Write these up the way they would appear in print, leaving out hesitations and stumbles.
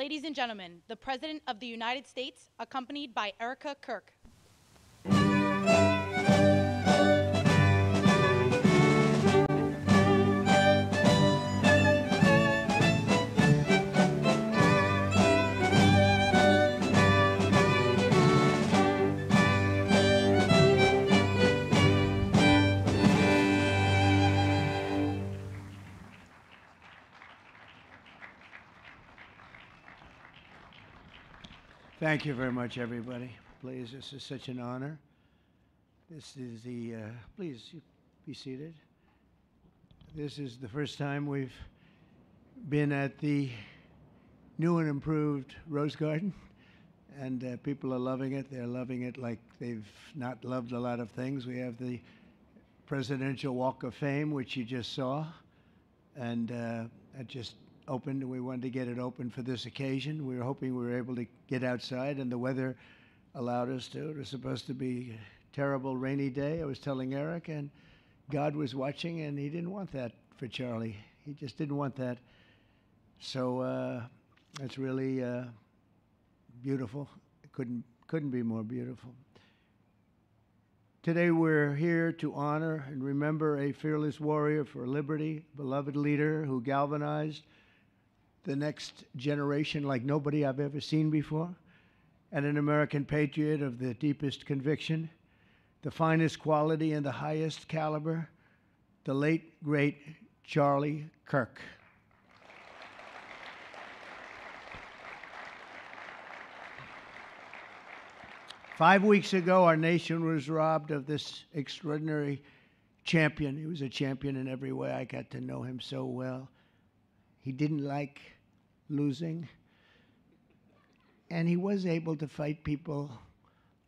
Ladies and gentlemen, the President of the United States, accompanied by Erica Kirk. Thank you very much, everybody. Please, this is such an honor. This is the, please be seated. This is the first time we've been at the new and improved Rose Garden, and people are loving it. They're loving it like they've not loved a lot of things. We have the Presidential Walk of Fame, which you just saw, and that just opened, and we wanted to get it open for this occasion. We were hoping we were able to get outside, and the weather allowed us to. It was supposed to be a terrible rainy day. I was telling Eric, and God was watching, and he didn't want that for Charlie. He just didn't want that. So it's really beautiful. It couldn't be more beautiful. Today we're here to honor and remember a fearless warrior for liberty, beloved leader who galvanized the next generation like nobody I've ever seen before, and an American patriot of the deepest conviction, the finest quality and the highest caliber, the late, great Charlie Kirk. Five weeks ago, our nation was robbed of this extraordinary champion. He was a champion in every way. I got to know him so well. He didn't like losing, and he was able to fight people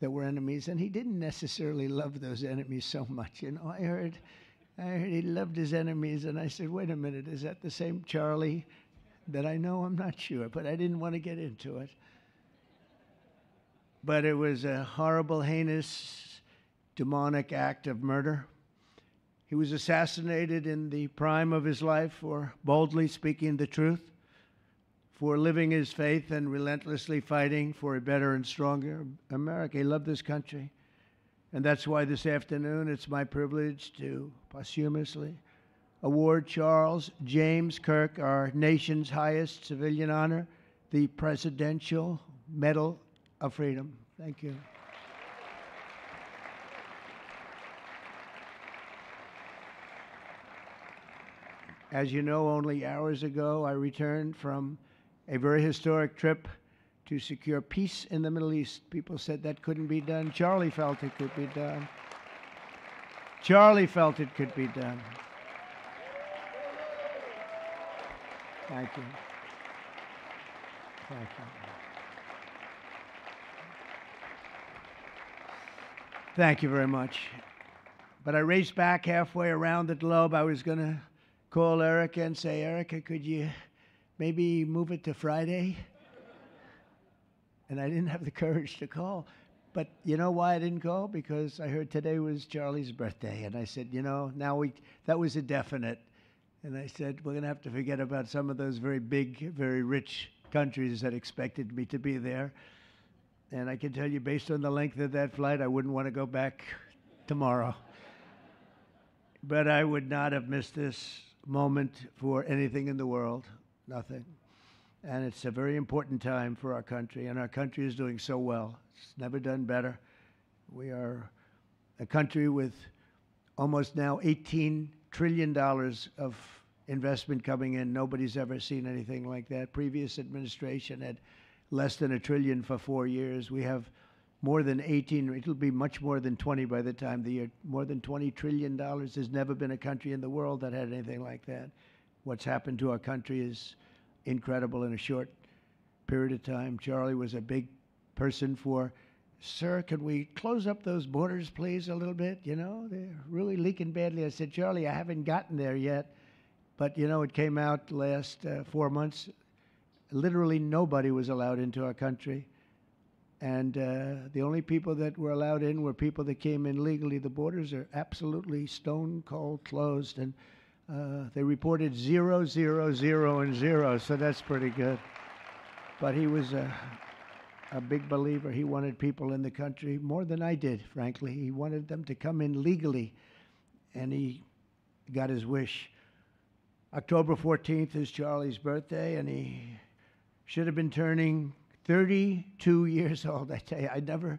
that were enemies, and he didn't necessarily love those enemies so much. You know, I heard he loved his enemies, and I said, wait a minute, is that the same Charlie that I know? I'm not sure, but I didn't want to get into it. But it was a horrible, heinous, demonic act of murder. He was assassinated in the prime of his life for boldly speaking the truth, for living his faith and relentlessly fighting for a better and stronger America. He loved this country. And that's why this afternoon it's my privilege to posthumously award Charles James Kirk, our nation's highest civilian honor, the Presidential Medal of Freedom. Thank you. As you know, only hours ago, I returned from a very historic trip to secure peace in the Middle East. People said that couldn't be done. Charlie felt it could be done. Charlie felt it could be done. Thank you. Thank you. Thank you very much. But I raced back halfway around the globe. I was going to call Erica and say, Erica, could you maybe move it to Friday? And I didn't have the courage to call. But you know why I didn't call? Because I heard today was Charlie's birthday. And I said, you know, that was a definite. And I said, we're going to have to forget about some of those very big, very rich countries that expected me to be there. And I can tell you, based on the length of that flight, I wouldn't want to go back tomorrow. But I would not have missed this moment for anything in the world, nothing. And it's a very important time for our country, and our country is doing so well. It's never done better. We are a country with almost now $18 trillion of investment coming in. Nobody's ever seen anything like that. Previous administration had less than $1 trillion for 4 years. We have more than 18, it'll be much more than 20 by the time the year, more than $20 trillion. There's never been a country in the world that had anything like that. What's happened to our country is incredible in a short period of time. Charlie was a big person for, sir, can we close up those borders, please, a little bit? You know, they're really leaking badly. I said, Charlie, I haven't gotten there yet. But, you know, it came out last 4 months. Literally nobody was allowed into our country. And the only people that were allowed in were people that came in legally. The borders are absolutely stone cold closed. And they reported 0, 0, 0, and 0. So that's pretty good. but he was a big believer. He wanted people in the country more than I did, frankly. He wanted them to come in legally, and he got his wish. October 14th is Charlie's birthday, and he should have been turning 32 years old. I tell you,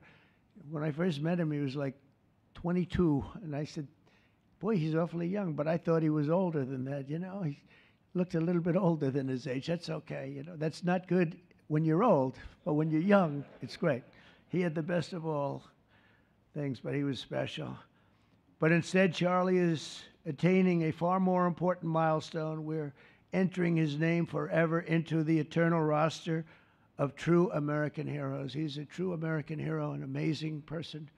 when I first met him, he was like 22, and I said, boy, he's awfully young, but I thought he was older than that, you know. He looked a little bit older than his age. That's okay, you know. That's not good when you're old, but when you're young, it's great. He had the best of all things, but he was special. But instead, Charlie is attaining a far more important milestone. We're entering his name forever into the eternal roster of true American heroes. He's a true American hero, an amazing person,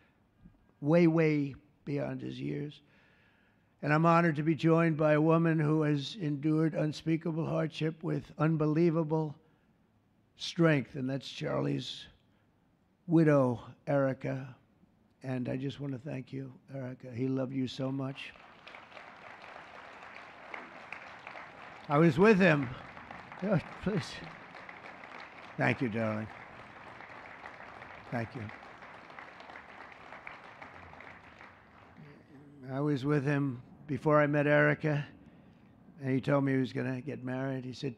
way, way beyond his years. And I'm honored to be joined by a woman who has endured unspeakable hardship with unbelievable strength, and that's Charlie's widow, Erica. And I just want to thank you, Erica. He loved you so much. I was with him. Oh, please. Thank you, darling. Thank you. I was with him before I met Erica, and he told me he was going to get married. He said,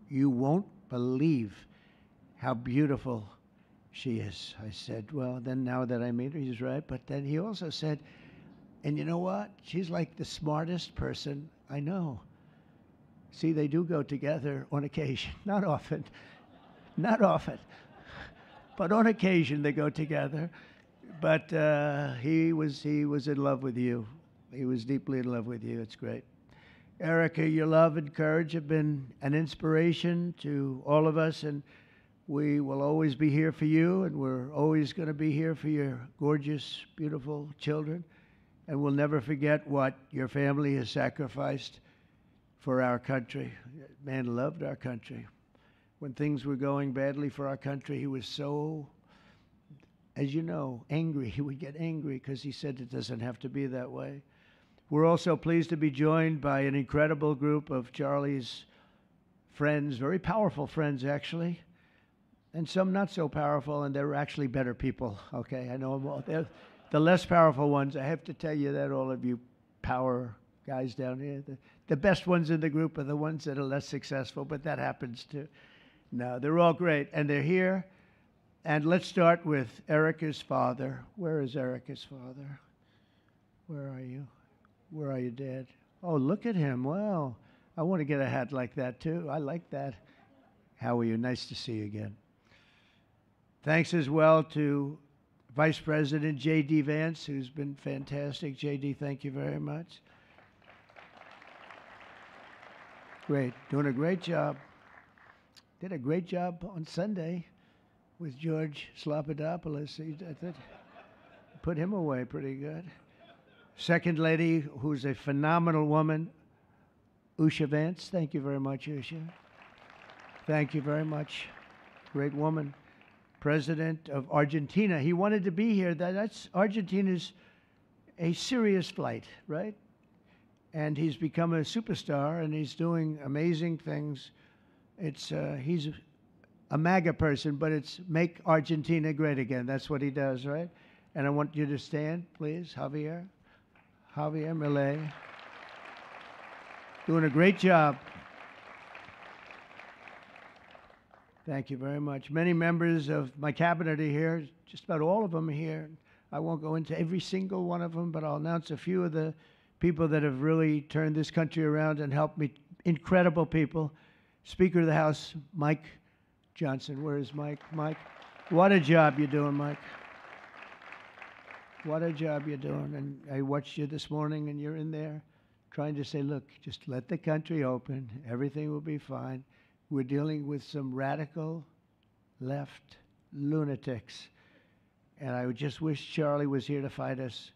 "You won't believe how beautiful she is." I said, well, then now that I meet her, he's right. But then he also said, and you know what? She's like the smartest person I know. See, they do go together on occasion. Not often. Not often. But on occasion they go together. But he was in love with you. He was deeply in love with you. It's great. Erica, your love and courage have been an inspiration to all of us, and we will always be here for you, and we're always going to be here for your gorgeous, beautiful children, and we'll never forget what your family has sacrificed for our country. Man loved our country. When things were going badly for our country, he was so, as you know, angry. He would get angry because he said it doesn't have to be that way. We're also pleased to be joined by an incredible group of Charlie's friends, very powerful friends, actually, and some not so powerful, and they're actually better people, okay? I know them all. They're the less powerful ones. I have to tell you that, all of you power guys down here. The best ones in the group are the ones that are less successful, but that happens too. No, they're all great, and they're here. And let's start with Erica's father. Where is Erica's father? Where are you? Where are you, Dad? Oh, look at him. Wow. I want to get a hat like that, too. I like that. How are you? Nice to see you again. Thanks as well to Vice President J.D. Vance, who's been fantastic. J.D., thank you very much. Great. Doing a great job. Did a great job on Sunday with George Slopadopoulos. I thought put him away pretty good. Second lady, who's a phenomenal woman, Usha Vance. Thank you very much, Usha. Thank you very much. Great woman. President of Argentina. He wanted to be here. That's Argentina's a serious flight, right? And he's become a superstar, and he's doing amazing things. He's a MAGA person, but it's make Argentina great again. That's what he does, right? And I want you to stand, please, Javier Milei. Doing a great job. Thank you very much. Many members of my cabinet are here, just about all of them are here. I won't go into every single one of them, but I'll announce a few of the people that have really turned this country around and helped me. Incredible people. Speaker of the House, Mike Johnson. Where is Mike? Mike, what a job you're doing, Mike. What a job you're doing. And I watched you this morning, and you're in there trying to say, look, just let the country open. Everything will be fine. We're dealing with some radical left lunatics. And I would just wish Charlie was here to fight us.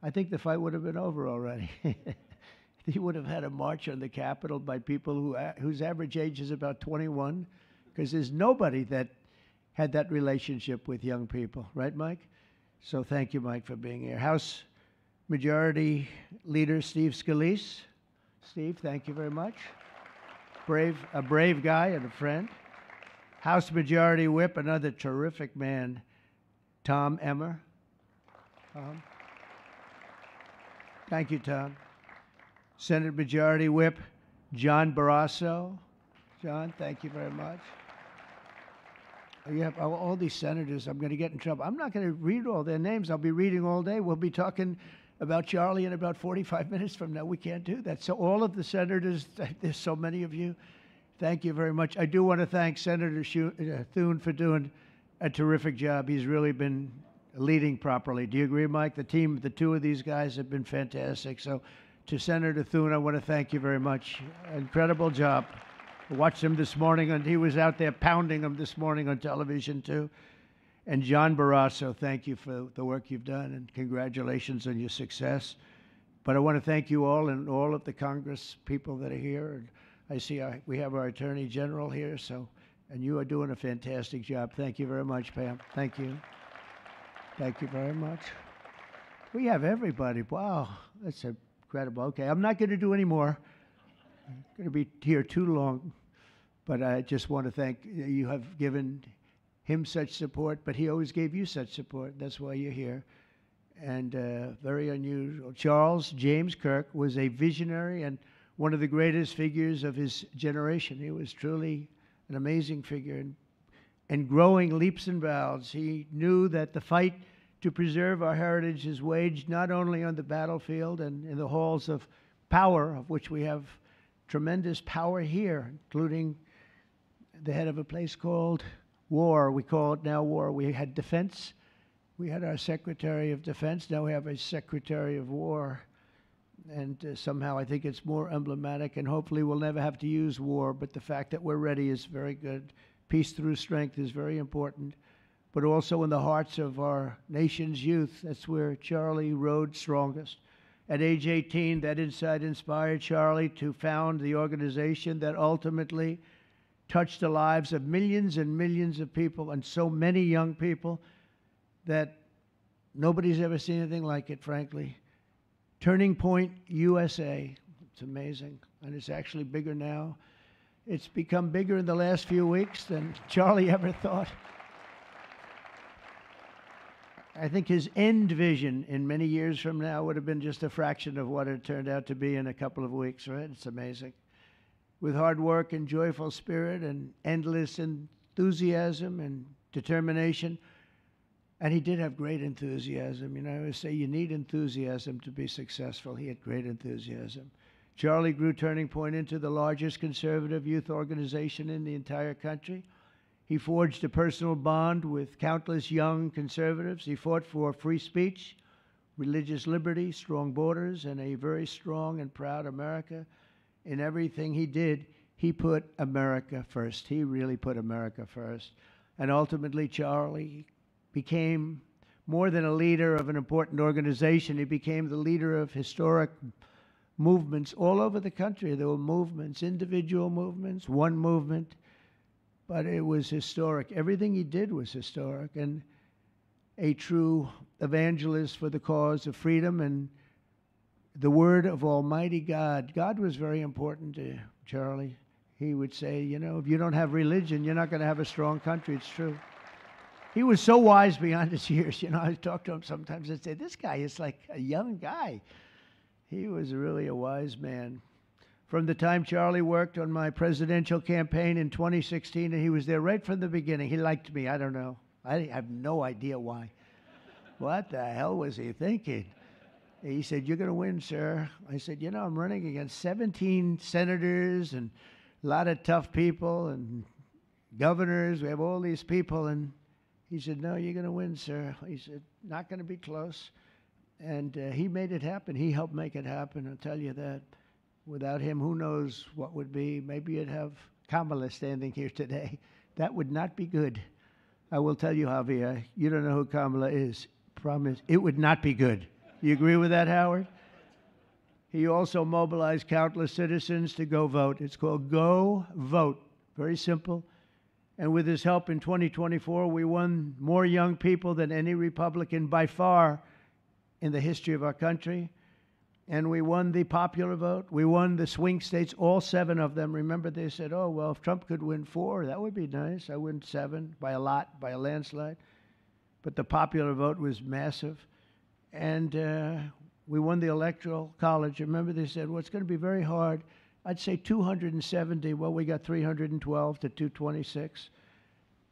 I think the fight would have been over already. He would have had a march on the Capitol by people whose average age is about 21, because there's nobody that had that relationship with young people. Right, Mike? So thank you, Mike, for being here. House Majority Leader Steve Scalise. Steve, thank you very much. A brave guy and a friend. House Majority Whip, another terrific man, Tom Emmer. Thank you, Tom. Senate Majority Whip, John Barrasso. John, thank you very much. You have all these senators. I'm going to get in trouble. I'm not going to read all their names. I'll be reading all day. We'll be talking about Charlie in about 45 minutes from now. We can't do that. So all of the senators, there's so many of you. Thank you very much. I do want to thank Senator Thune for doing a terrific job. He's really been leading properly. Do you agree, Mike? The team, the two of these guys have been fantastic. So to Senator Thune, I want to thank you very much. Incredible job. I watched him this morning, and he was out there pounding them this morning on television, too. And John Barrasso, thank you for the work you've done, and congratulations on your success. But I want to thank you all and all of the Congress people that are here. And I see we have our Attorney General here, and you are doing a fantastic job. Thank you very much, Pam. Thank you. Thank you very much. We have everybody. Wow, that's incredible. Okay, I'm not going to do any more. I'm going to be here too long. But I just want to thank you. Have given him such support, but he always gave you such support. That's why you're here. And very unusual. Charles James Kirk was a visionary and one of the greatest figures of his generation. He was truly an amazing figure and growing leaps and bounds. He knew that the fight to preserve our heritage is waged not only on the battlefield and in the halls of power, of which we have tremendous power here, including the head of a place called war. We call it now war. We had defense. We had our Secretary of Defense. Now we have a Secretary of War. And somehow I think it's more emblematic, and hopefully we'll never have to use war, but the fact that we're ready is very good. Peace through strength is very important, but also in the hearts of our nation's youth. That's where Charlie rode strongest. At age 18, that insight inspired Charlie to found the organization that ultimately touched the lives of millions and millions of people, and so many young people that nobody's ever seen anything like it, frankly. Turning Point USA. It's amazing, and it's actually bigger now. It's become bigger in the last few weeks than Charlie ever thought. I think his end vision in many years from now would have been just a fraction of what it turned out to be in a couple of weeks, right? It's amazing. With hard work and joyful spirit and endless enthusiasm and determination. And he did have great enthusiasm. You know, I always say you need enthusiasm to be successful. He had great enthusiasm. Charlie grew Turning Point into the largest conservative youth organization in the entire country. He forged a personal bond with countless young conservatives. He fought for free speech, religious liberty, strong borders, and a very strong and proud America. In everything he did, he put America first. He really put America first. And ultimately, Charlie became more than a leader of an important organization. He became the leader of historic movements all over the country. There were movements, individual movements, one movement, but it was historic. Everything he did was historic, and a true evangelist for the cause of freedom and the word of Almighty God. God was very important to Charlie. He would say, you know, if you don't have religion, you're not going to have a strong country. It's true. He was so wise beyond his years. You know, I talk to him sometimes and say, this guy is like a young guy. He was really a wise man. From the time Charlie worked on my presidential campaign in 2016, and he was there right from the beginning. He liked me. I don't know. I have no idea why. What the hell was he thinking? He said, you're going to win, sir. I said, you know, I'm running against 17 senators and a lot of tough people and governors. We have all these people. And he said, no, you're going to win, sir. He said, not going to be close. And he made it happen. He helped make it happen. I'll tell you that. Without him, who knows what would be. Maybe you'd have Kamala standing here today. That would not be good. I will tell you, Javier, you don't know who Kamala is. Promise, it would not be good. You agree with that, Howard? He also mobilized countless citizens to go vote. It's called Go Vote. Very simple. And with his help in 2024, we won more young people than any Republican by far in the history of our country. And we won the popular vote. We won the swing states, all 7 of them. Remember, they said, oh, well, if Trump could win 4, that would be nice. I win 7 by a lot, by a landslide. But the popular vote was massive. And we won the Electoral College. Remember, they said, well, it's going to be very hard. I'd say 270. Well, we got 312 to 226.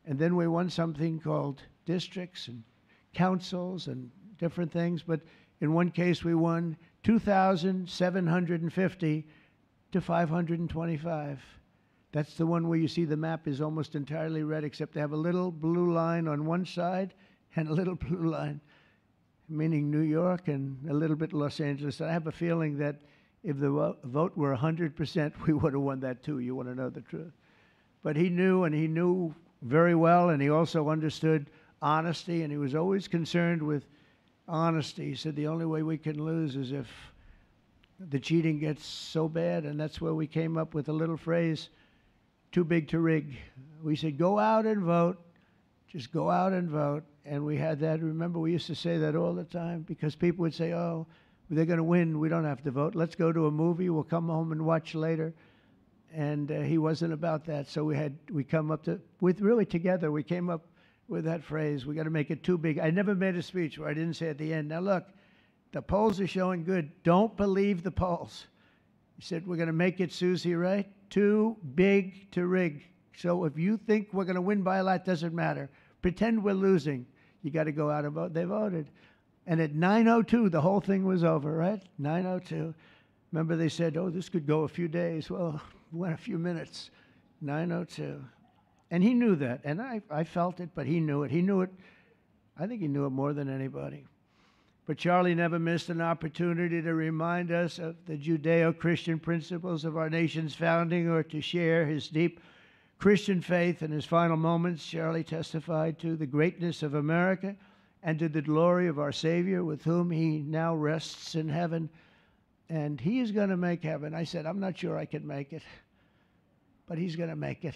And then we won something called districts and councils and different things. But in one case, we won 2,750 to 525. That's the one where you see the map is almost entirely red, except they have a little blue line on one side and a little blue line, meaning New York and a little bit Los Angeles. And I have a feeling that if the vote were 100%, we would have won that too. You want to know the truth. But he knew, and he knew very well, and he also understood honesty, and he was always concerned with honesty. He said the only way we can lose is if the cheating gets so bad, and that's where we came up with a little phrase, too big to rig. We said, go out and vote. Just go out and vote. And we had that. Remember, we used to say that all the time because people would say, oh, they're going to win. We don't have to vote. Let's go to a movie. We'll come home and watch later. And he wasn't about that. So we come up to, with really together, we came up with that phrase, we got to make it too big. I never made a speech where I didn't say at the end, now look, the polls are showing good. Don't believe the polls. He said, we're going to make it, Susie, right? Too big to rig. So if you think we're going to win by a lot, doesn't matter. Pretend we're losing. You got to go out and vote. They voted. And at 9:02, the whole thing was over, right? 9:02. Remember they said, oh, this could go a few days. Well, it went a few minutes. 9:02. And he knew that. And I felt it, but he knew it. He knew it. I think he knew it more than anybody. But Charlie never missed an opportunity to remind us of the Judeo-Christian principles of our nation's founding or to share his deep Christian faith. In his final moments, Charlie testified to the greatness of America and to the glory of our Savior, with whom he now rests in heaven. And he is going to make heaven. I said, I'm not sure I can make it, but he's going to make it.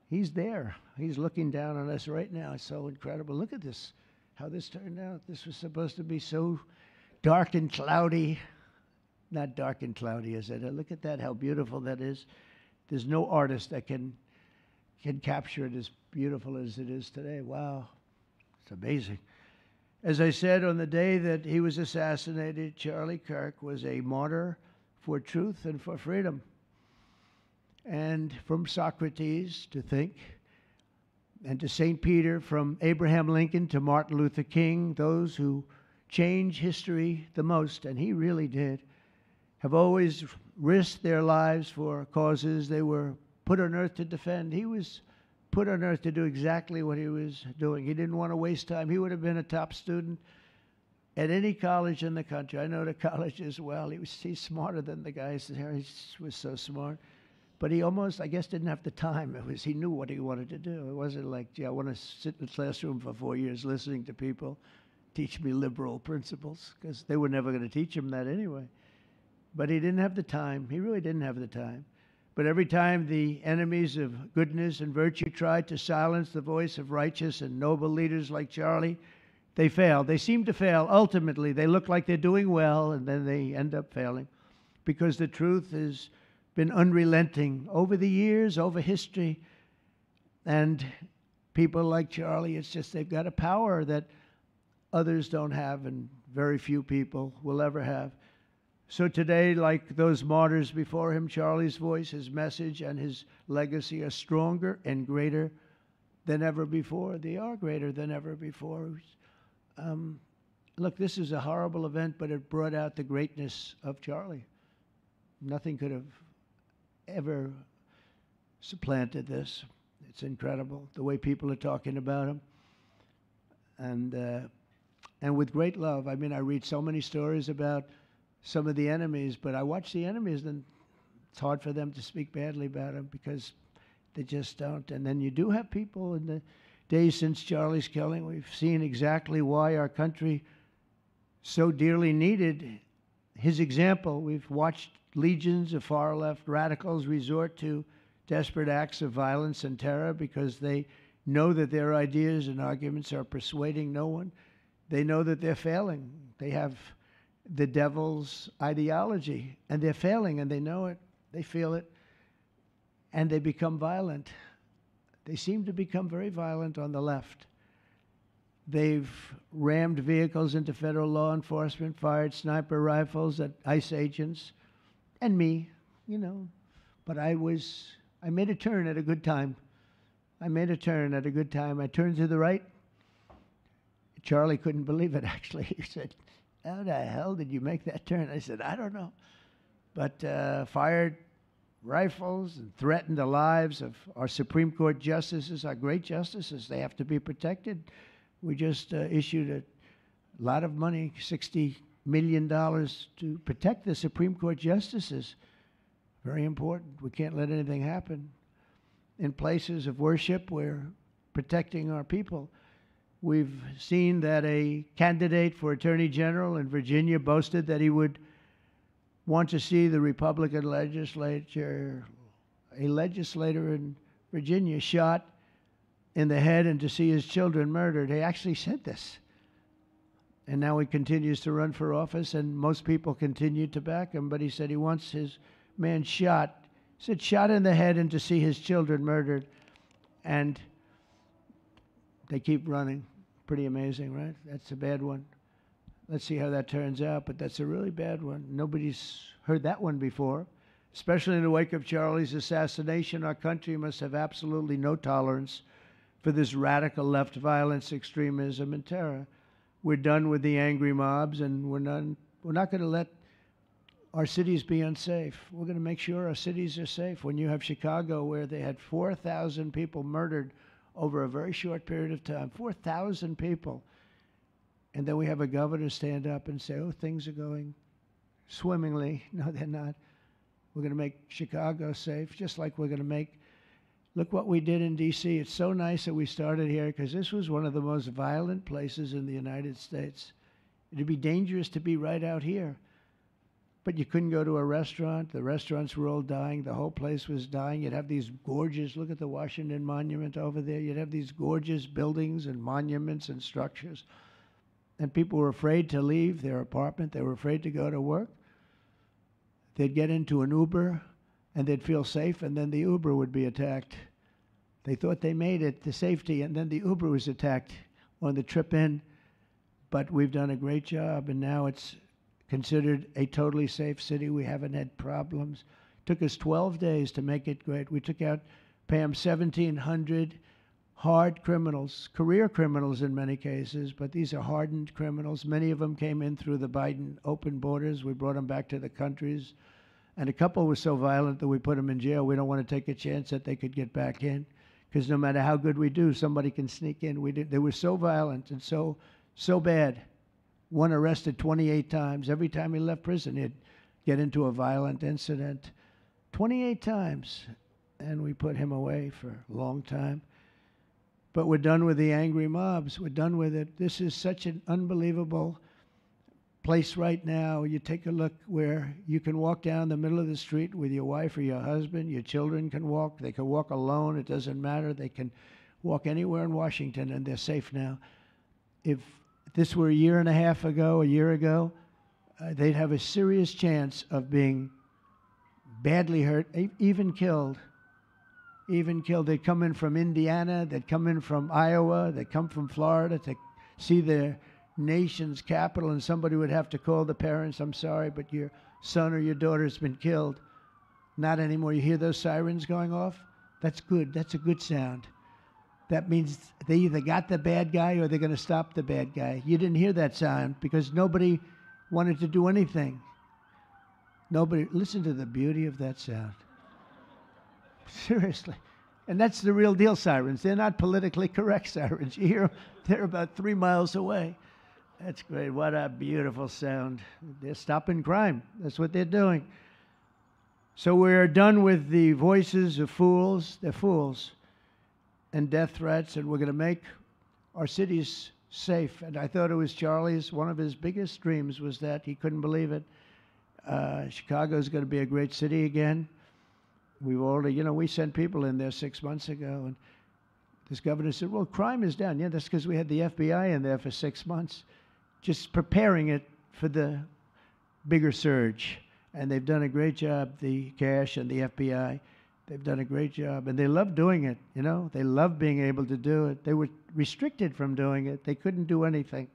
He's there. He's looking down on us right now. It's so incredible. Look at this, how this turned out. This was supposed to be so dark and cloudy. Not dark and cloudy, is it? Look at that, how beautiful that is. There's no artist that can capture it as beautiful as it is today. Wow, it's amazing. As I said, on the day that he was assassinated, Charlie Kirk was a martyr for truth and for freedom. And from Socrates to think, and to St. Peter, from Abraham Lincoln to Martin Luther King, those who change history the most, and he really did, have always risked their lives for causes they were put on earth to defend. He was put on earth to do exactly what he was doing. He didn't want to waste time. He would have been a top student at any college in the country. I know the colleges well. He's smarter than the guys there. He was so smart. But he almost, I guess, didn't have the time. He knew what he wanted to do. It wasn't like, gee, I want to sit in the classroom for 4 years listening to people teach me liberal principles, because they were never going to teach him that anyway. But he didn't have the time. He really didn't have the time. But every time the enemies of goodness and virtue tried to silence the voice of righteous and noble leaders like Charlie, they failed. They seem to fail. Ultimately, they look like they're doing well, and then they end up failing, because the truth has been unrelenting over the years, over history. And people like Charlie, it's just they've got a power that others don't have, and very few people will ever have. So today, like those martyrs before him, Charlie's voice, his message, and his legacy are stronger and greater than ever before. They are greater than ever before. Look, this is a horrible event, but it brought out the greatness of Charlie. Nothing could have ever supplanted this. It's incredible, the way people are talking about him. And with great love. I mean, I read so many stories about some of the enemies, but I watch the enemies, and it's hard for them to speak badly about him because they just don't. And then you do have people in the days since Charlie's killing. We've seen exactly why our country so dearly needed his example. We've watched legions of far-left radicals resort to desperate acts of violence and terror because they know that their ideas and arguments are persuading no one. They know that they're failing. They have the devil's ideology, and they're failing, and they know it, they feel it, and they become violent. They seem to become very violent on the left. They've rammed vehicles into federal law enforcement, fired sniper rifles at ICE agents, and me, you know. But I made a turn at a good time. I turned to the right. Charlie couldn't believe it, actually. He said, "How the hell did you make that turn?" I said, "I don't know." But fired rifles and threatened the lives of our Supreme Court justices, our great justices. They have to be protected. We just issued a lot of money, $60 million, to protect the Supreme Court justices. Very important. We can't let anything happen. In places of worship, we're protecting our people. We've seen that a candidate for Attorney General in Virginia boasted that he would want to see the Republican legislature, a legislator in Virginia, shot in the head and to see his children murdered. He actually said this. And now he continues to run for office, and most people continue to back him, but he said he wants his man shot. He said shot in the head and to see his children murdered. And they keep running. Pretty amazing, right? That's a bad one. Let's see how that turns out, but that's a really bad one. Nobody's heard that one before. Especially in the wake of Charlie's assassination, our country must have absolutely no tolerance for this radical left violence, extremism, and terror. We're done with the angry mobs, and we're not going to let our cities be unsafe. We're going to make sure our cities are safe. When you have Chicago, where they had 4,000 people murdered over a very short period of time, 4,000 people, and then we have a governor stand up and say, "Oh, things are going swimmingly." No, they're not. We're going to make Chicago safe, just like we're going to make. Look what we did in D.C. It's so nice that we started here, because this was one of the most violent places in the United States. It'd be dangerous to be right out here. But you couldn't go to a restaurant. The restaurants were all dying. The whole place was dying. You'd have these gorgeous, look at the Washington Monument over there. You'd have these gorgeous buildings and monuments and structures. And people were afraid to leave their apartment. They were afraid to go to work. They'd get into an Uber, and they'd feel safe, and then the Uber would be attacked. They thought they made it to safety, and then the Uber was attacked on the trip in. But we've done a great job, and now it's considered a totally safe city. We haven't had problems. It took us 12 days to make it great. We took out, Pam, 1,700 hard criminals, career criminals in many cases, but these are hardened criminals. Many of them came in through the Biden open borders. We brought them back to the countries. And a couple were so violent that we put them in jail. We don't want to take a chance that they could get back in, because no matter how good we do, somebody can sneak in. They were so violent and so bad. One arrested 28 times. Every time he left prison, he'd get into a violent incident. 28 times. And we put him away for a long time. But we're done with the angry mobs. We're done with it. This is such an unbelievable place right now. You take a look where you can walk down the middle of the street with your wife or your husband. Your children can walk. They can walk alone. It doesn't matter. They can walk anywhere in Washington, and they're safe now. If this were a year ago, they'd have a serious chance of being badly hurt, even killed. They'd come in from Indiana, they'd come in from Iowa, they'd come from Florida to see their nation's capital, and somebody would have to call the parents, "I'm sorry, but your son or your daughter's been killed." Not anymore. You hear those sirens going off? That's good. That's a good sound. That means they either got the bad guy or they're going to stop the bad guy. You didn't hear that sound because nobody wanted to do anything. Nobody. Listen to the beauty of that sound. Seriously. And that's the real deal sirens. They're not politically correct sirens. You hear them, they're about 3 miles away. That's great. What a beautiful sound. They're stopping crime. That's what they're doing. So we're done with the voices of fools. They're fools. And death threats, and we're going to make our cities safe. And I thought it was Charlie's, one of his biggest dreams was that. He couldn't believe it. Chicago's going to be a great city again. We've already, we sent people in there 6 months ago, and this governor said, "Well, crime is down." Yeah, that's because we had the FBI in there for 6 months, just preparing it for the bigger surge. And they've done a great job, the cash and the FBI. They've done a great job, and they love doing it, you know. They love being able to do it. They were restricted from doing it. They couldn't do anything.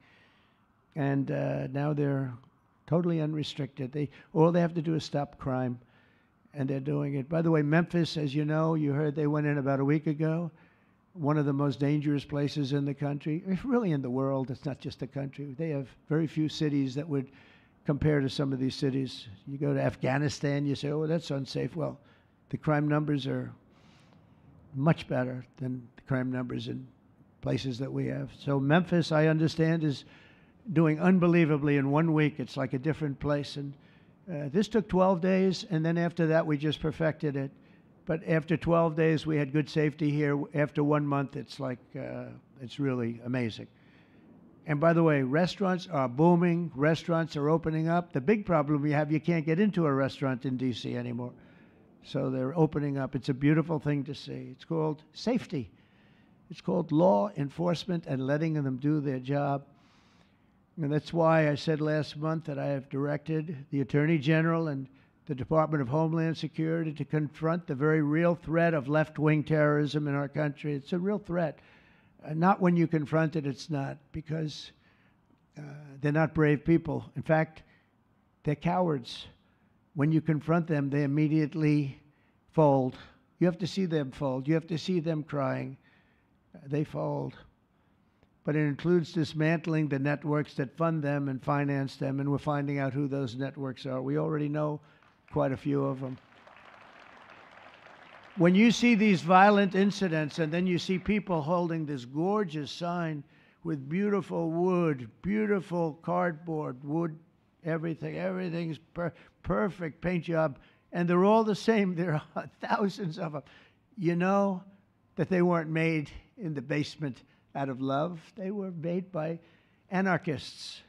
And now they're totally unrestricted. All they have to do is stop crime, and they're doing it. By the way, Memphis, as you know, you heard they went in about a week ago, one of the most dangerous places in the country, really in the world. It's not just the country. They have very few cities that would compare to some of these cities. You go to Afghanistan, you say, oh, that's unsafe. Well, the crime numbers are much better than the crime numbers in places that we have. So Memphis, I understand, is doing unbelievably in 1 week. It's like a different place. And this took 12 days, and then after that, we just perfected it. But after 12 days, we had good safety here. After 1 month, it's like, it's really amazing. And by the way, restaurants are booming. Restaurants are opening up. The big problem we have, you can't get into a restaurant in D.C. anymore. So they're opening up. It's a beautiful thing to see. It's called safety. It's called law enforcement and letting them do their job. And that's why I said last month that I have directed the Attorney General and the Department of Homeland Security to confront the very real threat of left-wing terrorism in our country. It's a real threat. Not when you confront it, it's not, because they're not brave people. In fact, they're cowards. When you confront them, they immediately fold. You have to see them fold. You have to see them crying. They fold. But it includes dismantling the networks that fund them and finance them, and we're finding out who those networks are. We already know quite a few of them. When you see these violent incidents, and then you see people holding this gorgeous sign with beautiful wood, beautiful cardboard, wood, everything's perfect paint job, and they're all the same. There are thousands of them. You know that they weren't made in the basement out of love. They were made by anarchists,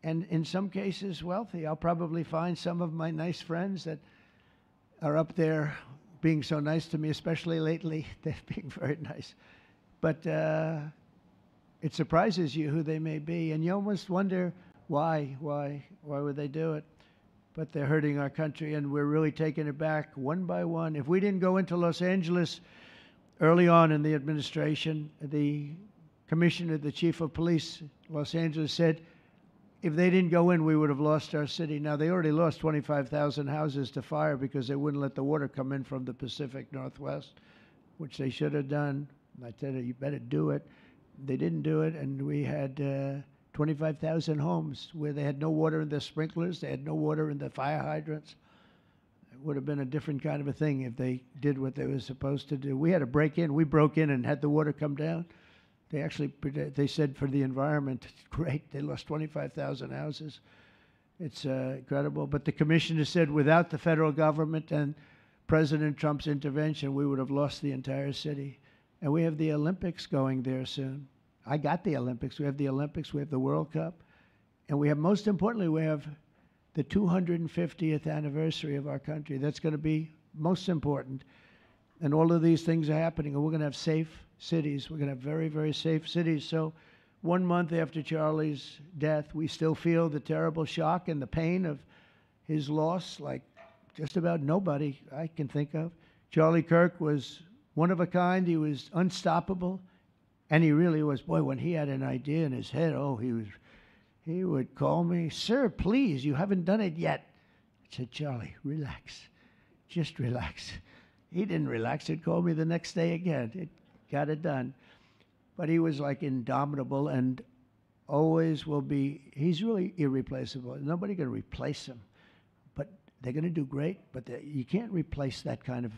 and in some cases wealthy. I'll probably find some of my nice friends that are up there being so nice to me, especially lately. They're being very nice. But it surprises you who they may be, and you almost wonder why would they do it? But they're hurting our country, and we're really taking it back one by one. If we didn't go into Los Angeles early on in the administration, the commissioner, the chief of police, Los Angeles, said if they didn't go in, we would have lost our city. Now, they already lost 25,000 houses to fire because they wouldn't let the water come in from the Pacific Northwest, which they should have done. I said, you better do it. They didn't do it, and we had 25,000 homes where they had no water in their sprinklers, they had no water in the fire hydrants. It would have been a different kind of a thing if they did what they were supposed to do. We had to break in. We broke in and had the water come down. They said for the environment, great, they lost 25,000 houses. It's incredible. But the commissioner said without the federal government and President Trump's intervention, we would have lost the entire city. And we have the Olympics going there soon. I got the Olympics. We have the Olympics. We have the World Cup. And we have, most importantly, we have the 250th anniversary of our country. That's going to be most important. And all of these things are happening. And we're going to have safe cities. We're going to have very, very safe cities. So 1 month after Charlie's death, we still feel the terrible shock and the pain of his loss like just about nobody I can think of. Charlie Kirk was one of a kind. He was unstoppable. And he really was. Boy, when he had an idea in his head, he would call me, sir, please, you haven't done it yet. I said, Charlie, relax. Just relax. He didn't relax. He'd call me the next day again. It got it done. But he was like indomitable and always will be. He's really irreplaceable. Nobody can replace him. But they're going to do great. But you can't replace that kind of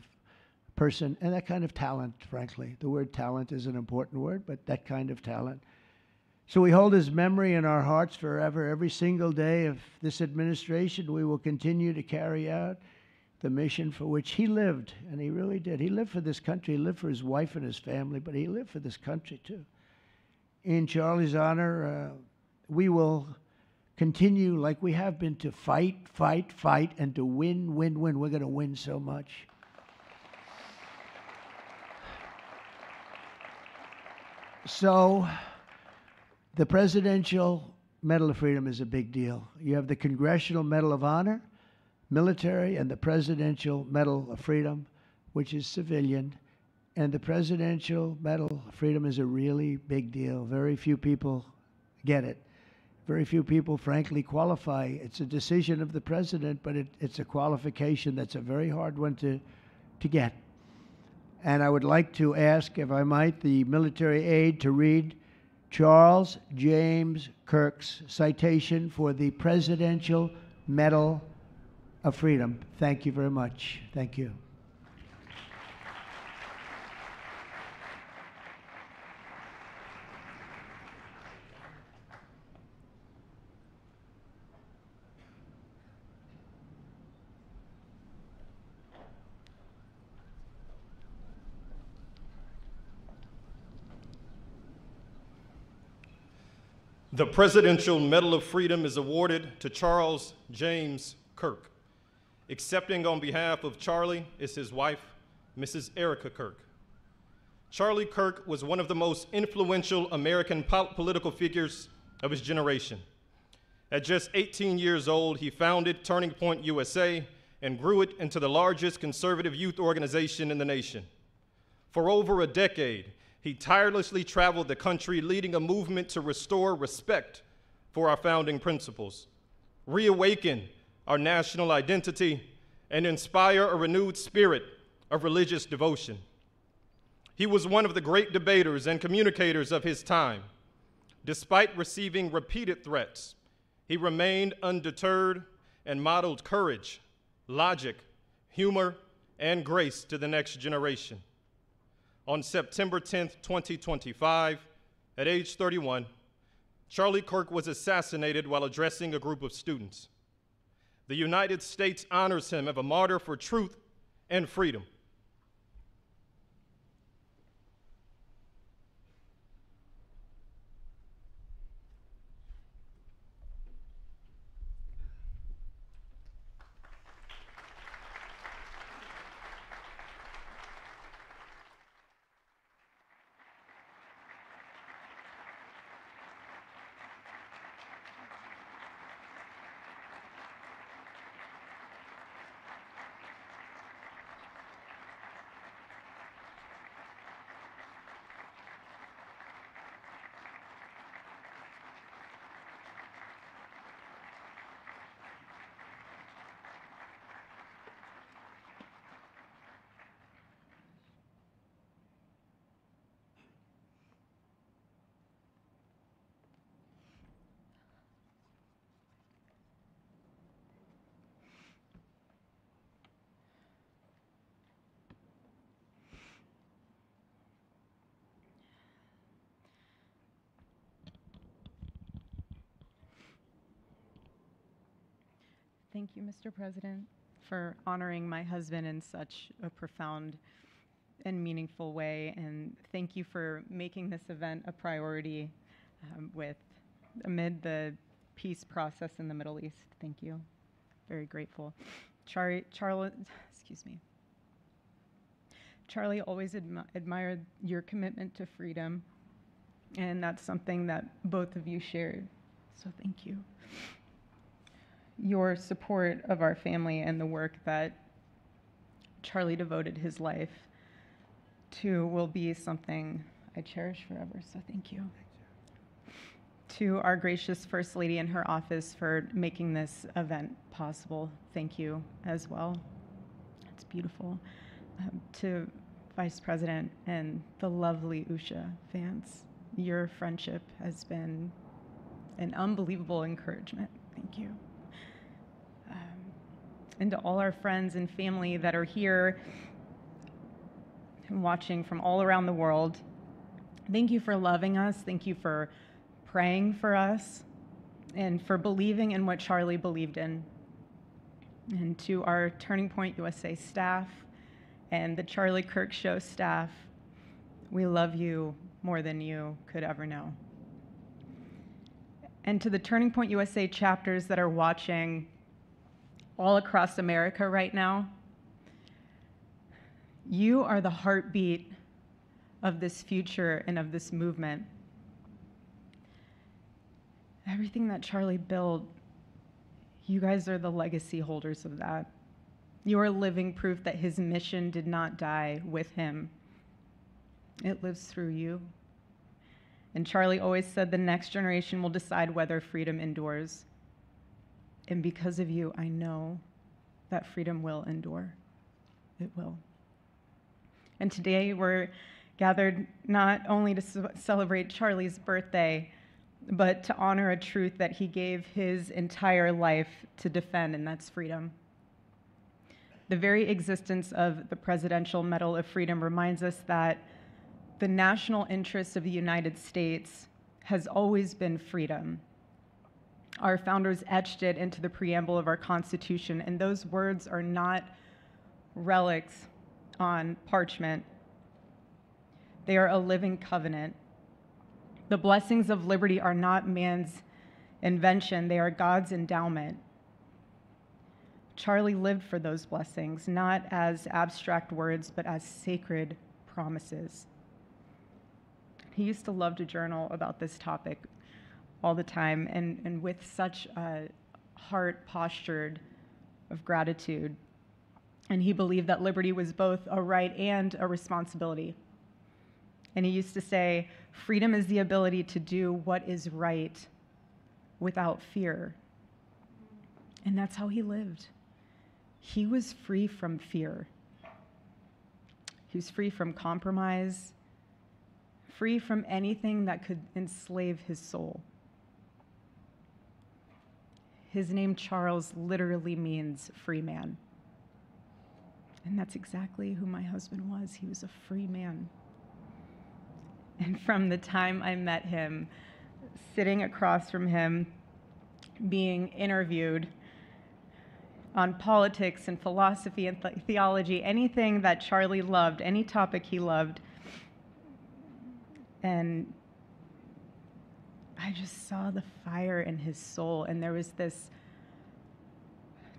person and that kind of talent, frankly. The word talent is an important word, but that kind of talent. So we hold his memory in our hearts forever. Every single day of this administration, we will continue to carry out the mission for which he lived, and he really did. He lived for this country. He lived for his wife and his family, but he lived for this country too. In Charlie's honor, we will continue like we have been to fight, and to win. We're going to win so much. So the presidential Medal of Freedom is a big deal. You have the Congressional Medal of Honor, military, and the Presidential Medal of Freedom, which is civilian. And the Presidential Medal of Freedom is a really big deal. Very few people get it. Very few people, frankly, qualify. It's a decision of the president, but it's a qualification that's a very hard one to get. And I would like to ask, if I might, the military aide to read Charles James Kirk's citation for the Presidential Medal of Freedom. Thank you very much. Thank you. The Presidential Medal of Freedom is awarded to Charles James Kirk. Accepting on behalf of Charlie is his wife, Mrs. Erica Kirk. Charlie Kirk was one of the most influential American political figures of his generation. At just 18 years old, he founded Turning Point USA and grew it into the largest conservative youth organization in the nation. For over a decade, he tirelessly traveled the country, leading a movement to restore respect for our founding principles, reawaken our national identity, and inspire a renewed spirit of religious devotion. He was one of the great debaters and communicators of his time. Despite receiving repeated threats, he remained undeterred and modeled courage, logic, humor, and grace to the next generation. On September 10th, 2025, at age 31, Charlie Kirk was assassinated while addressing a group of students. The United States honors him as a martyr for truth and freedom. Thank you, Mr. President, for honoring my husband in such a profound and meaningful way. And thank you for making this event a priority amid the peace process in the Middle East. Thank you. Very grateful. Charlie always admired your commitment to freedom, and that's something that both of you shared. So thank you. Your support of our family and the work that Charlie devoted his life to will be something I cherish forever, so thank you. To our gracious First Lady in her office for making this event possible, thank you as well. It's beautiful. To Vice President and the lovely Usha fans, your friendship has been an unbelievable encouragement. Thank you. And to all our friends and family that are here and watching from all around the world, thank you for loving us. Thank you for praying for us and for believing in what Charlie believed in. And to our Turning Point USA staff and the Charlie Kirk Show staff, we love you more than you could ever know. And to the Turning Point USA chapters that are watching all across America right now, you are the heartbeat of this future and of this movement. Everything that Charlie built, you guys are the legacy holders of that. You are living proof that his mission did not die with him. It lives through you. And Charlie always said the next generation will decide whether freedom endures. And because of you, I know that freedom will endure. It will. And today we're gathered not only to celebrate Charlie's birthday, but to honor a truth that he gave his entire life to defend, and that's freedom. The very existence of the Presidential Medal of Freedom reminds us that the national interest of the United States has always been freedom. Our founders etched it into the preamble of our Constitution, and those words are not relics on parchment. They are a living covenant. The blessings of liberty are not man's invention, they are God's endowment. Charlie lived for those blessings, not as abstract words, but as sacred promises. He used to love to journal about this topic all the time, and with such a heart postured of gratitude. And he believed that liberty was both a right and a responsibility. And he used to say, freedom is the ability to do what is right without fear. And that's how he lived. He was free from fear. He was free from compromise, free from anything that could enslave his soul. His name, Charles, literally means free man. And that's exactly who my husband was. He was a free man. And from the time I met him, sitting across from him, being interviewed on politics and philosophy and theology, anything that Charlie loved, any topic he loved, and I just saw the fire in his soul, and there was this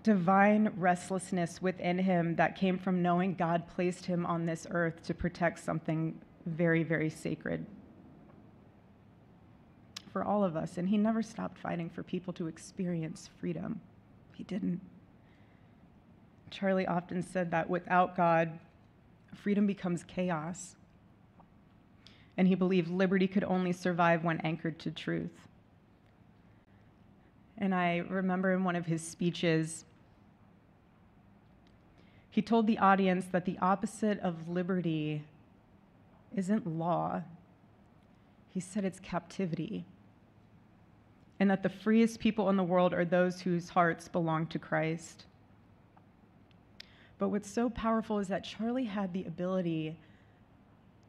divine restlessness within him that came from knowing God placed him on this earth to protect something very, very sacred for all of us. And he never stopped fighting for people to experience freedom. He didn't. Charlie often said that without God, freedom becomes chaos. And he believed liberty could only survive when anchored to truth. And I remember in one of his speeches, he told the audience that the opposite of liberty isn't law. He said it's captivity. And that the freest people in the world are those whose hearts belong to Christ. But what's so powerful is that Charlie had the ability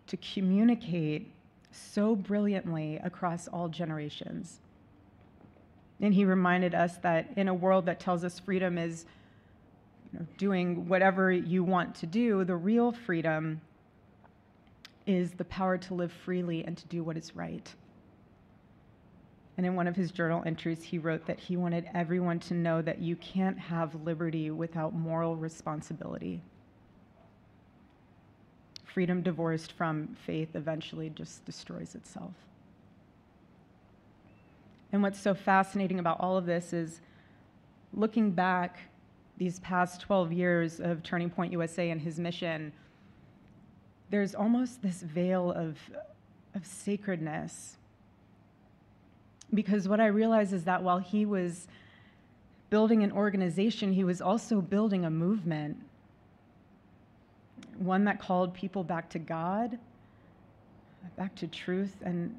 to communicate so brilliantly across all generations. And he reminded us that in a world that tells us freedom is doing whatever you want to do, the real freedom is the power to live freely and to do what is right. And in one of his journal entries, he wrote that he wanted everyone to know that you can't have liberty without moral responsibility. Freedom divorced from faith eventually just destroys itself. And what's so fascinating about all of this is looking back these past 12 years of Turning Point USA and his mission, there's almost this veil of sacredness. Because what I realize is that while he was building an organization, he was also building a movement. One that called people back to God, back to truth, and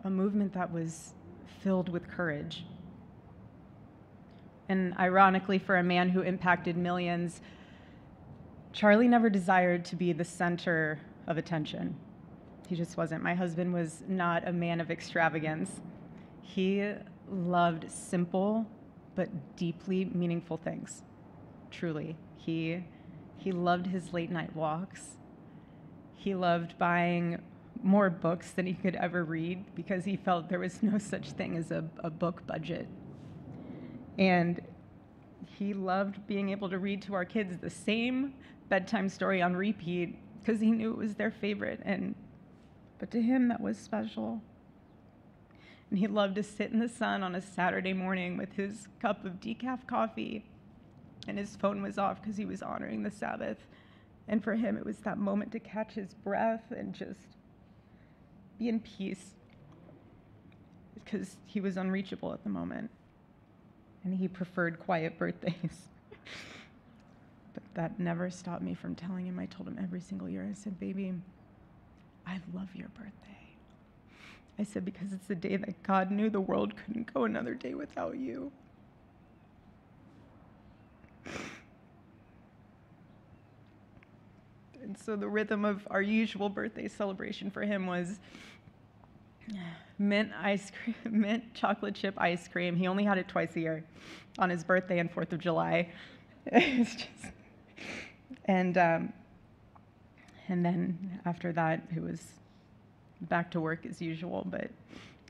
a movement that was filled with courage. And ironically, for a man who impacted millions, Charlie never desired to be the center of attention. He just wasn't. My husband was not a man of extravagance. He loved simple but deeply meaningful things, truly. He loved his late night walks. He loved buying more books than he could ever read because he felt there was no such thing as a book budget. And he loved being able to read to our kids the same bedtime story on repeat because he knew it was their favorite. But to him, that was special. And he loved to sit in the sun on a Saturday morning with his cup of decaf coffee, and his phone was off because he was honoring the Sabbath. And for him, it was that moment to catch his breath and just be in peace, because he was unreachable at the moment. And he preferred quiet birthdays. But that never stopped me from telling him. I told him every single year, I said, baby, I love your birthday. I said, because it's the day that God knew the world couldn't go another day without you. And so the rhythm of our usual birthday celebration for him was mint ice cream, mint chocolate chip ice cream. He only had it twice a year, on his birthday and 4th of July. It's just, and then after that, it was back to work as usual. But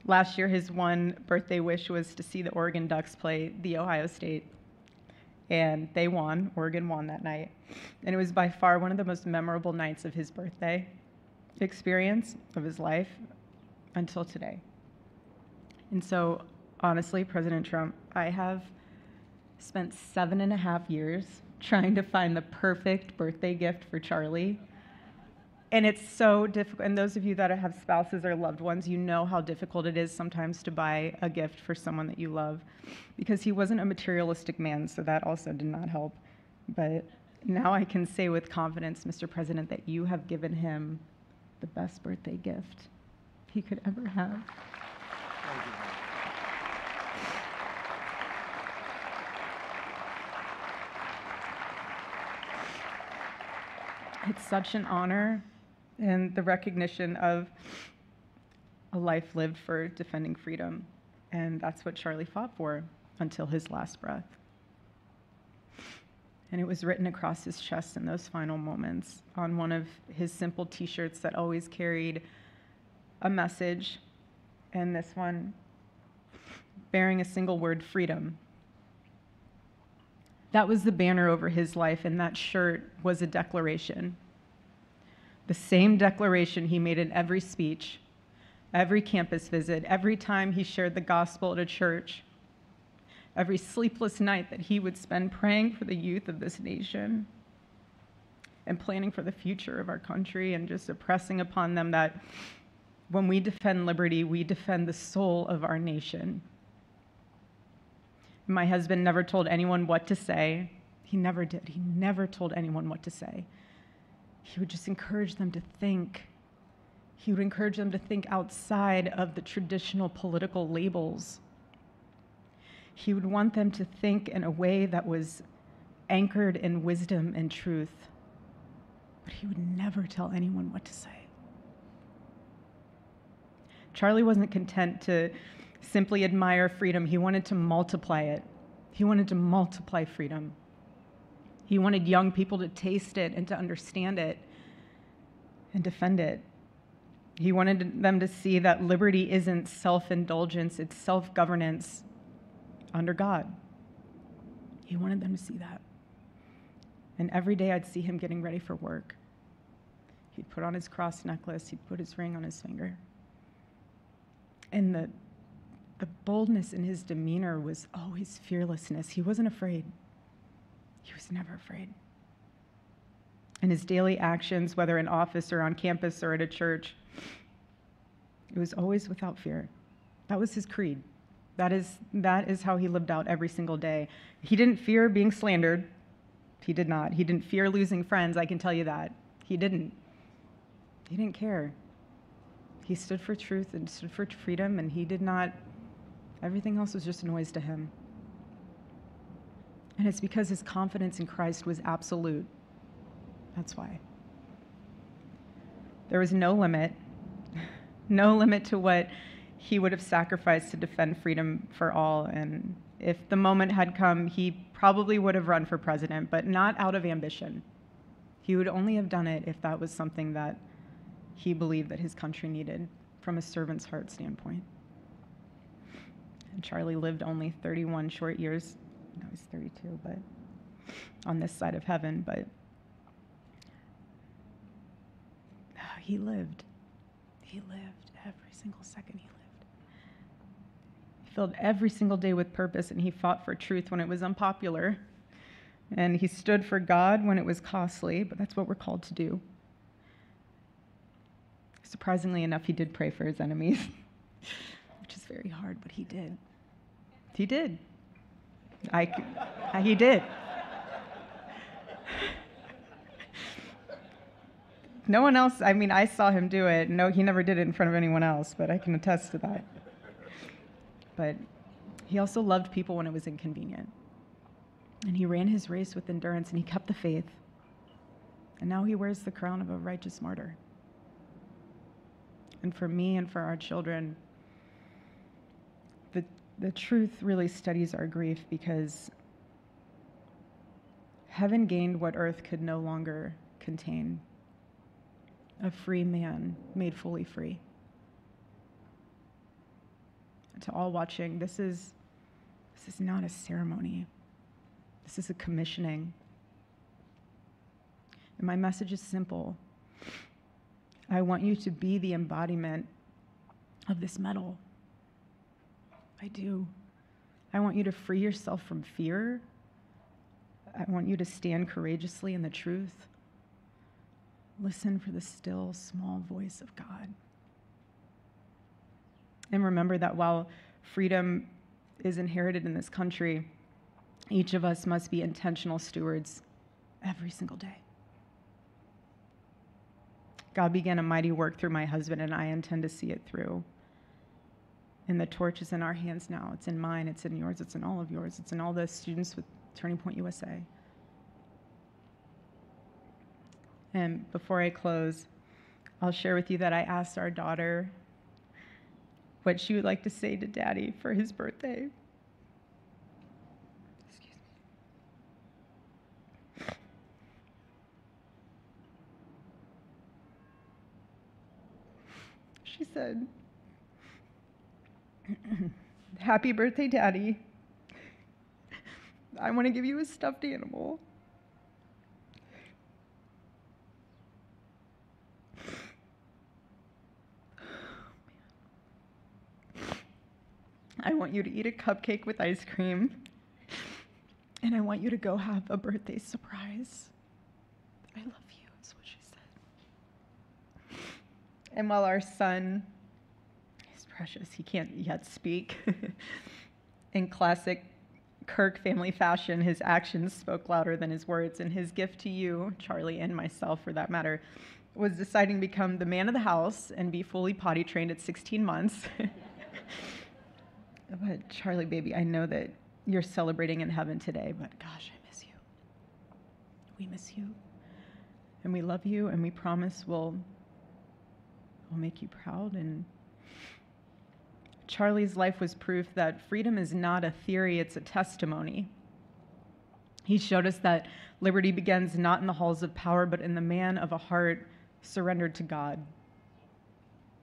last year, his one birthday wish was to see the Oregon Ducks play the Ohio State. And they won. Oregon won that night. And it was by far one of the most memorable nights of his birthday experience of his life until today. And so, honestly, President Trump, I have spent 7.5 years trying to find the perfect birthday gift for Charlie. And it's so difficult. And those of you that have spouses or loved ones, you know how difficult it is sometimes to buy a gift for someone that you love, because he wasn't a materialistic man, so that also did not help. But now I can say with confidence, Mr. President, that you have given him the best birthday gift he could ever have. It's such an honor and the recognition of a life lived for defending freedom. And that's what Charlie fought for until his last breath. And it was written across his chest in those final moments on one of his simple t-shirts that always carried a message, and this one bearing a single word, freedom. That was the banner over his life, and that shirt was a declaration. The same declaration he made in every speech, every campus visit, every time he shared the gospel at a church, every sleepless night that he would spend praying for the youth of this nation and planning for the future of our country, and just impressing upon them that when we defend liberty, we defend the soul of our nation. My husband never told anyone what to say. He never did. He never told anyone what to say. He would just encourage them to think. He would encourage them to think outside of the traditional political labels. He would want them to think in a way that was anchored in wisdom and truth. But he would never tell anyone what to say. Charlie wasn't content to simply admire freedom. He wanted to multiply it. He wanted to multiply freedom. He wanted young people to taste it and to understand it and defend it. He wanted them to see that liberty isn't self-indulgence, it's self-governance under God. He wanted them to see that. And every day I'd see him getting ready for work. He'd put on his cross necklace, he'd put his ring on his finger. And the boldness in his demeanor was always fearlessness. He wasn't afraid. He was never afraid. In his daily actions, whether in office or on campus or at a church, it was always without fear. That was his creed. That is how he lived out every single day. He didn't fear being slandered. He did not. He didn't fear losing friends, I can tell you that. He didn't. He didn't care. He stood for truth and stood for freedom, and he did not, everything else was just noise to him. And it's because his confidence in Christ was absolute. That's why. There was no limit to what he would have sacrificed to defend freedom for all. And if the moment had come, he probably would have run for president, but not out of ambition. He would only have done it if that was something that he believed that his country needed from a servant's heart standpoint. And Charlie lived only 31 short years. No, he's 32, but on this side of heaven, but he lived. He lived every single second he lived. filled every single day with purpose, and he fought for truth when it was unpopular. And he stood for God when it was costly, but that's what we're called to do. Surprisingly enough, he did pray for his enemies, which is very hard, but he did. He did. He did. No one else, I mean, I saw him do it. No, he never did it in front of anyone else, but I can attest to that. But he also loved people when it was inconvenient. And he ran his race with endurance, and he kept the faith. And now he wears the crown of a righteous martyr. And for me and for our children, the truth really studies our grief, because heaven gained what earth could no longer contain: a free man made fully free. And to all watching, this is not a ceremony. This is a commissioning. And my message is simple. I want you to be the embodiment of this medal. I do. I want you to free yourself from fear. I want you to stand courageously in the truth. Listen for the still, small voice of God. And remember that while freedom is inherited in this country, each of us must be intentional stewards every single day. God began a mighty work through my husband, and I intend to see it through. And the torch is in our hands now. It's in mine, it's in yours, it's in all of yours, it's in all the students with Turning Point USA. And before I close, I'll share with you that I asked our daughter what she would like to say to Daddy for his birthday. Excuse me. She said, "Happy birthday, Daddy. I want to give you a stuffed animal. I want you to eat a cupcake with ice cream, and I want you to go have a birthday surprise. I love you," is what she said. And while our son is precious, he can't yet speak, in classic Kirk family fashion, his actions spoke louder than his words, and his gift to you, Charlie, and myself for that matter, was deciding to become the man of the house and be fully potty trained at 16 months. But Charlie, baby, I know that you're celebrating in heaven today, but gosh, I miss you. We miss you. And we love you, and we promise we'll make you proud. And Charlie's life was proof that freedom is not a theory, it's a testimony. He showed us that liberty begins not in the halls of power, but in the man of a heart surrendered to God.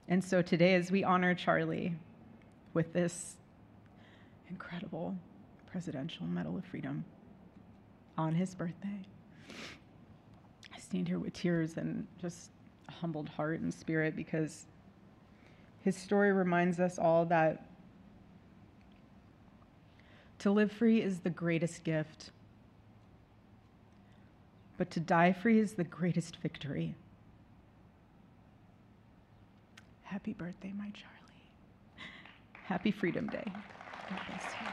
And so today, as we honor Charlie with this incredible Presidential Medal of Freedom on his birthday, I stand here with tears and just a humbled heart and spirit, because his story reminds us all that to live free is the greatest gift, but to die free is the greatest victory. Happy birthday, my Charlie. Happy Freedom Day. God bless you.